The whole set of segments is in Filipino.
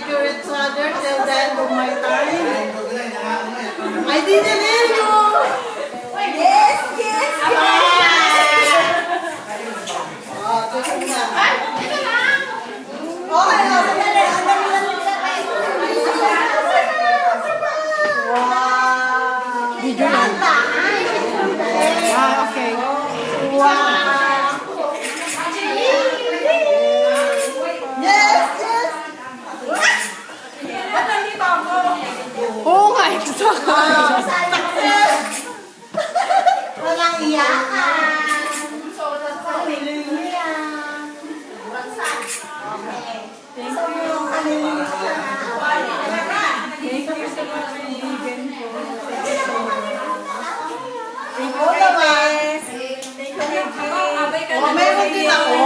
take care of each other till the end of my time. I didn't hear you. Yes, yes, Oh, gusto mo na. Okay, sandali. Sandali lang nila tayo. Wow. Video yan. Okay. Wow. Yes, yes. Ba't hindi ba ako? Oo nga, exact. Walang iyakan. Hallelujah. Okay. So, hallelujah. Oo naman. Oh, meron din ako.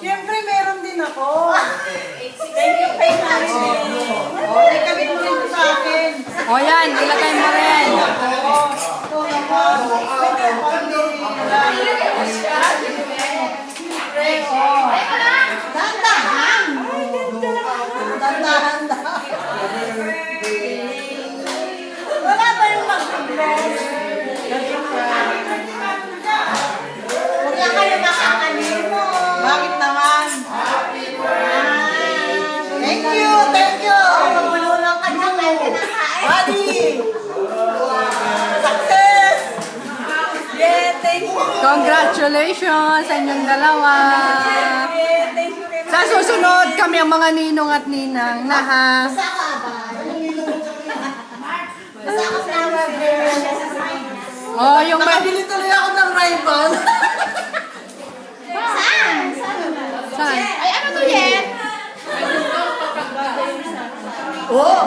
Siyempre, meron din ako. Thank you, kay Marilyn. Oh, ay kabit mo rin sa akin. O yan, ilagay mo rin. Ito naman. Dandahan. Dandahan daw. Wala ba yung mag-bless? Huwag lang kayo makakalimo. Bakit naman? Thank you, thank you. Magulungan ka na kayo kinakain. Buddy. Success. Yeah, thank you. Congratulations sa inyong dalawa. Yeah, thank you. Sa susunod, kami ang mga ninong at ninang na ha. Basta ka ba? Basta ka flower girl. Oh, yung may... Nakabili tuloy ako ng Ray-Ban. Saan? Saan? Ay, ano to yan? Oh.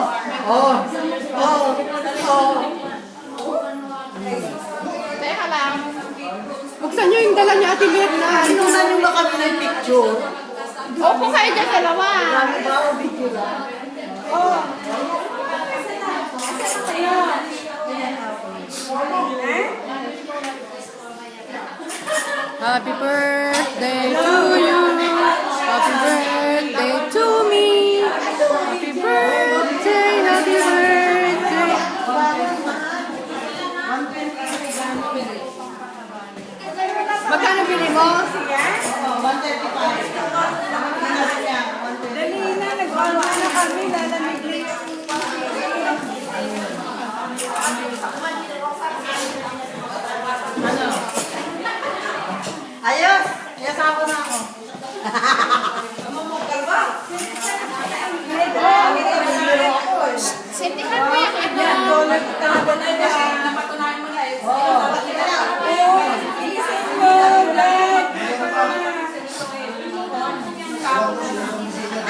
Oh. Oh. Oh. Teka lang. Buksan nyo yung dala ni Ate Beth na ano. Sinunan nyo ba kami ng picture? Opo kayo dyan dalawa. Ano ba o video lang? Oh. Happy birthday to you. Happy birthday to me. Happy birthday, happy birthday. Magkano bili mo? 135. Dali na, nagbawa na kami. Lalamig na yung... Ayos! Ayos ako na ako. Sintihan mo yan.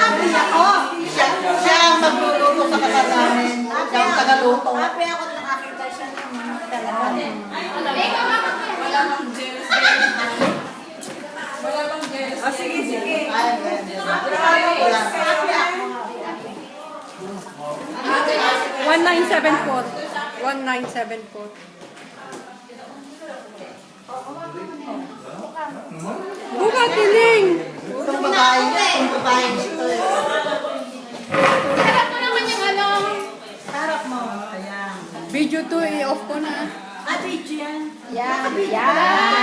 Happy ako! Siya ang magluluto sa kasal namin. Siya ang tagaluto. Happy ako nakakita siya ng talaga. Sige, sige. Ay, wala. 1974. 1974. Buka, tiling! Itong babae, itong babae ito. Harap mo naman yung ano. Harap mo. Ayan. Video 2, i-off ko na. Yan. Yan.